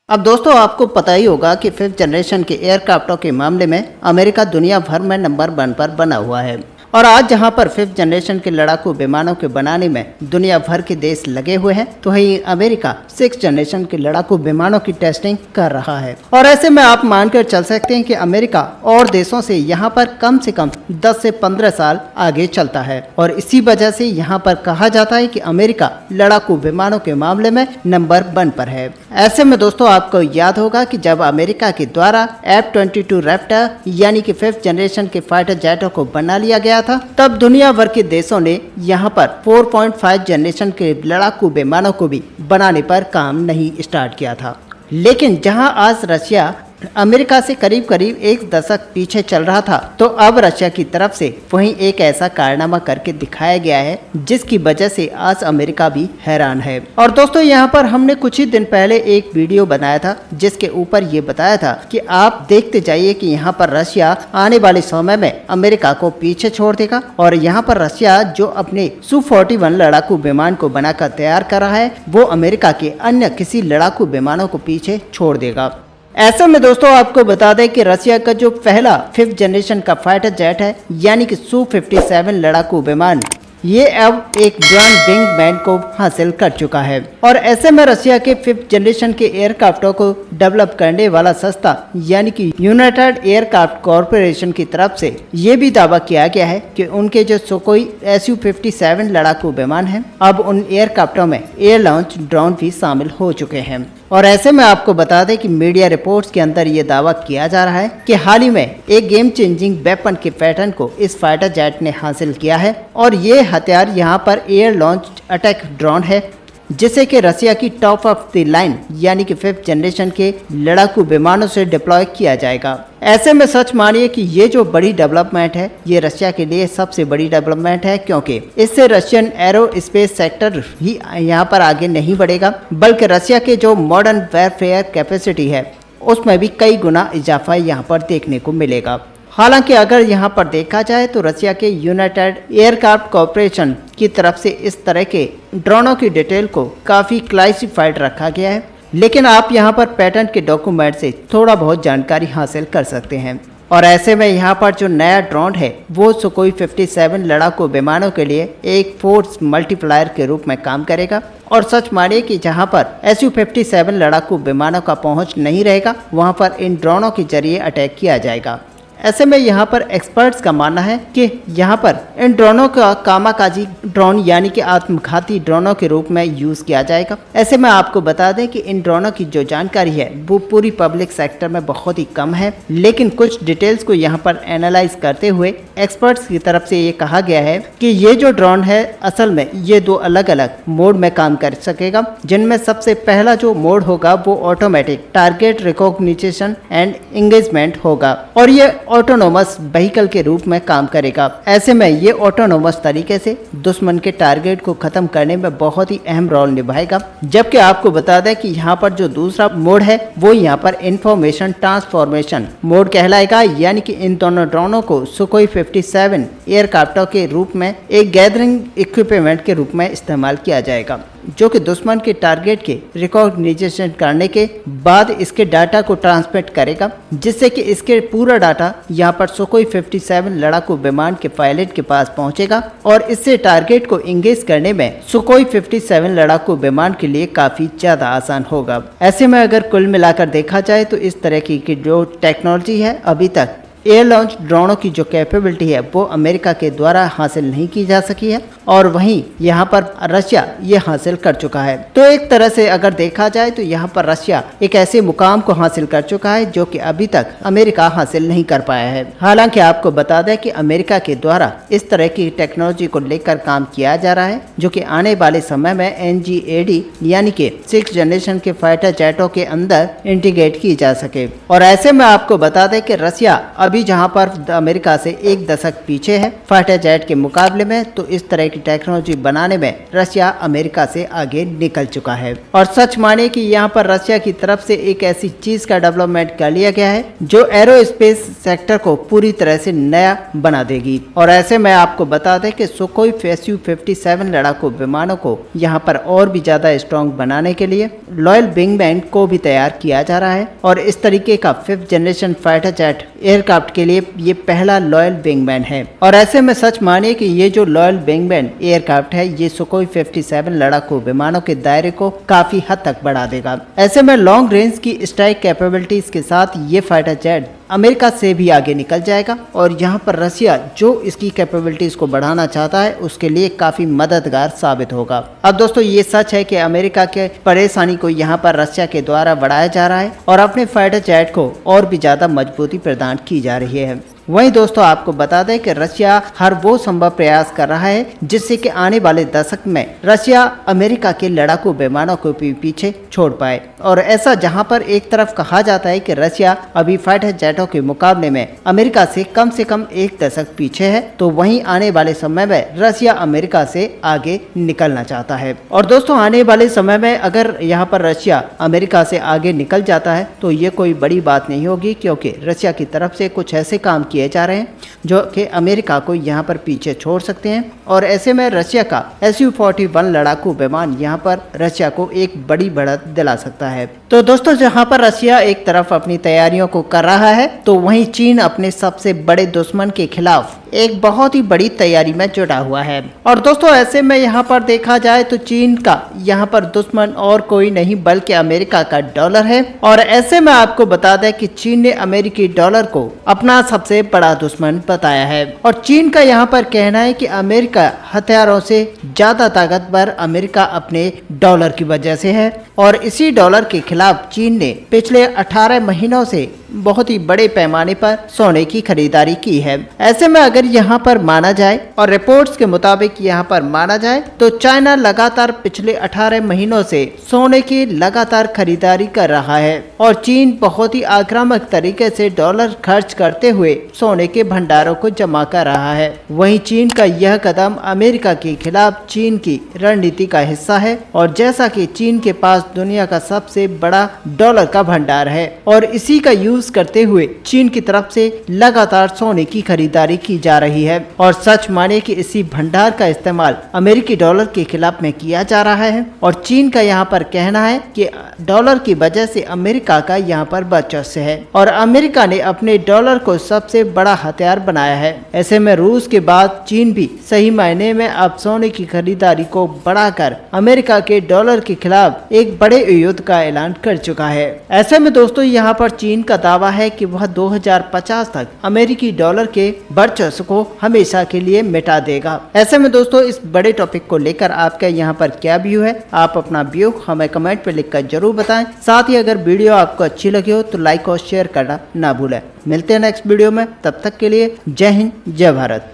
अब दोस्तों आपको पता ही होगा कि फिफ्थ जनरेशन के एयरक्राफ्टों के मामले में अमेरिका दुनिया भर में नंबर 1 पर बना हुआ है। और आज जहां पर फिफ्थ जनरेशन के लड़ाकू विमानों के बनाने में दुनिया भर के देश लगे हुए हैं, तो वहीं अमेरिका सिक्स जनरेशन के लड़ाकू विमानों की टेस्टिंग कर रहा है। और ऐसे में आप मानकर चल सकते हैं कि अमेरिका और देशों से यहां पर कम से कम 10 से 15 साल आगे चलता है। और इसी वजह से यहां पर कहा जाता है कि अमेरिका लड़ाकू विमानों के मामले में नंबर 1 पर है। ऐसे में दोस्तों आपको याद होगा कि जब अमेरिका के द्वारा F-22 रैप्टर यानी कि फिफ्थ जनरेशन के फाइटर जेटों को बना लिया गया था, तब दुनिया भर के देशों ने यहां पर 4.5 जनरेशन के लड़ाकू विमानों को भी बनाने पर काम नहीं स्टार्ट किया था। लेकिन जहां आज रशिया अमेरिका से करीब करीब एक दशक पीछे चल रहा था, तो अब रशिया की तरफ से वहीं एक ऐसा कारनामा करके दिखाया गया है जिसकी वजह से आज अमेरिका भी हैरान है। और दोस्तों यहाँ पर हमने कुछ ही दिन पहले एक वीडियो बनाया था जिसके ऊपर ये बताया था कि आप देखते जाइए कि यहाँ पर रशिया आने वाले समय में अमेरिका को पीछे छोड़ देगा। और यहाँ पर रशिया जो अपने Su-41 लड़ाकू विमान को बनाकर तैयार कर रहा है, वो अमेरिका के अन्य किसी लड़ाकू विमानों को पीछे छोड़ देगा। ऐसे में दोस्तों आपको बता दें कि रशिया का जो पहला फिफ्थ जनरेशन का फाइटर जेट है यानी कि Su-57 लड़ाकू विमान, ये अब एक ग्रैंड विंग मैन को हासिल कर चुका है। और ऐसे में रशिया के फिफ्थ जनरेशन के एयरक्राफ्टों को डेवलप करने वाला संस्था यानी कि यूनाइटेड एयरक्राफ्ट कॉरपोरेशन की तरफ से ये भी दावा किया गया है कि उनके जो सुखोई Su-57 लड़ाकू विमान हैं, अब उन एयरक्राफ्टों में एयर लॉन्च ड्रोन भी शामिल हो चुके हैं। और ऐसे में आपको बता दें कि मीडिया रिपोर्ट्स के अंदर ये दावा किया जा रहा है कि हाल ही में एक गेम चेंजिंग वेपन के पैटर्न को इस फाइटर जेट ने हासिल किया है। और ये हथियार यहाँ पर एयर लॉन्च अटैक ड्रोन है, जिसे कि रशिया की टॉप ऑफ द लाइन यानी कि फिफ्थ जनरेशन के लड़ाकू विमानों से डिप्लॉय किया जाएगा। ऐसे में सच मानिए कि ये जो बड़ी डेवलपमेंट है, ये रशिया के लिए सबसे बड़ी डेवलपमेंट है, क्योंकि इससे रशियन एरो स्पेस सेक्टर ही यहाँ पर आगे नहीं बढ़ेगा, बल्कि रशिया के जो मॉडर्न वॉरफेयर कैपेसिटी है उसमें भी कई गुना इजाफा यहाँ पर देखने को मिलेगा। हालांकि अगर यहाँ पर देखा जाए तो रशिया के यूनाइटेड एयरक्राफ्ट कॉरपोरेशन की तरफ से इस तरह के ड्रोनों की डिटेल को काफ़ी क्लासिफाइड रखा गया है, लेकिन आप यहाँ पर पैटर्न के डॉक्यूमेंट से थोड़ा बहुत जानकारी हासिल कर सकते हैं। और ऐसे में यहाँ पर जो नया ड्रोन है वो सुखोई 57 लड़ाकू विमानों के लिए एक फोर्स मल्टीप्लायर के रूप में काम करेगा। और सच मानिए कि जहाँ पर Su-57 लड़ाकू विमानों का पहुँच नहीं रहेगा, वहाँ पर इन ड्रोनों के जरिए अटैक किया जाएगा। ऐसे में यहाँ पर एक्सपर्ट्स का मानना है कि यहाँ पर इन ड्रोनों का कामाकाजी ड्रोन यानी कि आत्मघाती ड्रोनों के रूप में यूज किया जाएगा। ऐसे में आपको बता दें कि इन ड्रोनों की जो जानकारी है वो पूरी पब्लिक सेक्टर में बहुत ही कम है, लेकिन कुछ डिटेल्स को यहाँ पर एनालाइज करते हुए एक्सपर्ट्स की तरफ से ये कहा गया है कि ये जो ड्रोन है असल में ये 2 अलग अलग मोड में काम कर सकेगा, जिनमें सबसे पहला जो मोड होगा वो automatic target recognition and engagement होगा और ये ऑटोनोमस व्हीकल के रूप में काम करेगा। ऐसे में ये ऑटोनोमस तरीके से दुश्मन के टारगेट को खत्म करने में बहुत ही अहम रोल निभाएगा। जबकि आपको बता दें कि यहाँ पर जो दूसरा मोड है वो यहाँ पर इंफॉर्मेशन ट्रांसफॉर्मेशन मोड कहलाएगा, यानी कि इन दोनों ड्रोनों को सुखोई 57 एयरक्राफ्टों के रूप में एक गैदरिंग इक्विपमेंट के रूप में इस्तेमाल किया जाएगा, जो कि दुश्मन के टारगेट के रिकॉग्निशन करने के बाद इसके डाटा को ट्रांसमिट करेगा, जिससे कि इसके पूरा डाटा यहाँ पर सुखोई 57 लड़ाकू विमान के पायलट के पास पहुंचेगा और इससे टारगेट को इंगेज करने में सुखोई 57 लड़ाकू विमान के लिए काफी ज्यादा आसान होगा। ऐसे में अगर कुल मिलाकर देखा जाए तो इस तरह की जो टेक्नोलॉजी है, अभी तक एयर लॉन्च ड्रोनों की जो कैपेबिलिटी है वो अमेरिका के द्वारा हासिल नहीं की जा सकी है, और वहीं यहाँ पर रशिया ये हासिल कर चुका है। तो एक तरह से अगर देखा जाए तो यहाँ पर रशिया एक ऐसे मुकाम को हासिल कर चुका है जो कि अभी तक अमेरिका हासिल नहीं कर पाया है। हालांकि आपको बता दें कि अमेरिका के द्वारा इस तरह की टेक्नोलॉजी को लेकर काम किया जा रहा है, जो कि आने वाले समय में NGAD यानी कि सिक्स जनरेशन के फाइटर जेटों के अंदर इंटीग्रेट की जा सके। और ऐसे में आपको बता दें कि रशिया अभी जहां पर अमेरिका से एक दशक पीछे है फाइटर जेट के मुकाबले में, तो इस तरह की टेक्नोलॉजी बनाने में रशिया अमेरिका से आगे निकल चुका है। और सच माने कि यहाँ पर रशिया की तरफ से एक ऐसी चीज का डेवलपमेंट कर लिया गया है जो एरोस्पेस सेक्टर को पूरी तरह से नया बना देगी। और ऐसे में आपको बता दें कि सुखोई Su-57 लड़ाकू विमानों को यहाँ पर और भी ज्यादा स्ट्रॉन्ग बनाने के लिए लॉयल विंगमैन को भी तैयार किया जा रहा है। और इस तरीके का 5th generation fighter jet aircraft के लिए ये पहला लॉयल विंगमैन है। और ऐसे में सच मानिए कि ये जो लॉयल विंगमैन एयरक्राफ्ट है ये सुखोई 57 लड़ाकू विमानों के दायरे को काफी हद तक बढ़ा देगा। ऐसे में लॉन्ग रेंज की स्ट्राइक कैपेबिलिटीज के साथ ये फाइटर जेट अमेरिका से भी आगे निकल जाएगा और यहाँ पर रशिया जो इसकी कैपेबिलिटीज को बढ़ाना चाहता है उसके लिए काफी मददगार साबित होगा। अब दोस्तों ये सच है कि अमेरिका के परेशानी को यहाँ पर रशिया के द्वारा बढ़ाया जा रहा है और अपने फाइटर जेट को और भी ज्यादा मजबूती प्रदान की जा रही है। वहीं दोस्तों आपको बता दें कि रशिया हर वो संभव प्रयास कर रहा है जिससे कि आने वाले दशक में रशिया अमेरिका के लड़ाकू विमानों को भी पीछे छोड़ पाए। और ऐसा जहां पर एक तरफ कहा जाता है कि रशिया अभी फाइटर जेटों के मुकाबले में अमेरिका से कम एक दशक पीछे है, तो वहीं आने वाले समय में रशिया अमेरिका से आगे निकलना चाहता है। और दोस्तों आने वाले समय में अगर यहाँ पर रशिया अमेरिका से आगे निकल जाता है तो ये कोई बड़ी बात नहीं होगी, क्योंकि रशिया की तरफ से कुछ ऐसे काम किए जा रहे हैं जो कि अमेरिका को यहाँ पर पीछे छोड़ सकते हैं। और ऐसे में रशिया का Su-41 लड़ाकू विमान यहाँ पर रशिया को एक बड़ी बढ़त दिला सकता है। तो दोस्तों जहाँ पर रशिया एक तरफ अपनी तैयारियों को कर रहा है तो वहीं चीन अपने सबसे बड़े दुश्मन के खिलाफ एक बहुत ही बड़ी तैयारी में जुटा हुआ है। और दोस्तों ऐसे में यहाँ पर देखा जाए तो चीन का यहाँ पर दुश्मन और कोई नहीं बल्कि अमेरिका का डॉलर है। और ऐसे में आपको बता दें कि चीन ने अमेरिकी डॉलर को अपना सबसे बड़ा दुश्मन बताया है। और चीन का यहाँ पर कहना है कि अमेरिका हथियारों से ज्यादा ताकतवर अमेरिका अपने डॉलर की वजह से है। और इसी डॉलर के खिलाफ चीन ने पिछले 18 महीनों से बहुत ही बड़े पैमाने पर सोने की खरीदारी की है। ऐसे में अगर यहाँ पर माना जाए और रिपोर्ट्स के मुताबिक यहाँ पर माना जाए तो चाइना लगातार पिछले 18 महीनों से सोने की लगातार खरीदारी कर रहा है और चीन बहुत ही आक्रामक तरीके से डॉलर खर्च करते हुए सोने के भंडारों को जमा कर रहा है। वहीं चीन का यह कदम अमेरिका के खिलाफ चीन की रणनीति का हिस्सा है। और जैसा कि चीन के पास दुनिया का सबसे बड़ा डॉलर का भंडार है और इसी का यूज करते हुए चीन की तरफ से लगातार सोने की खरीदारी की जा रही है। और सच माने कि इसी भंडार का इस्तेमाल अमेरिकी डॉलर के खिलाफ में किया जा रहा है। और चीन का यहाँ पर कहना है कि डॉलर की वजह से अमेरिका का यहाँ पर वर्चस्व है और अमेरिका ने अपने डॉलर को सबसे बड़ा हथियार बनाया है। ऐसे में रूस के बाद चीन भी सही मायने में अब सोने की खरीदारी को बढ़ाकर अमेरिका के डॉलर के खिलाफ एक बड़े युद्ध का ऐलान कर चुका है। ऐसे में दोस्तों यहाँ पर चीन का दावा है कि वह 2050 तक अमेरिकी डॉलर के वर्चस्व को हमेशा के लिए मिटा देगा। ऐसे में दोस्तों इस बड़े टॉपिक को लेकर आपका यहाँ पर क्या व्यू है, आप अपना व्यू हमें कमेंट पे लिखकर जरूर बताएं। साथ ही अगर वीडियो आपको अच्छी लगी हो तो लाइक और शेयर करना ना भूलें। मिलते हैं नेक्स्ट वीडियो में, तब तक के लिए जय हिंद जय भारत।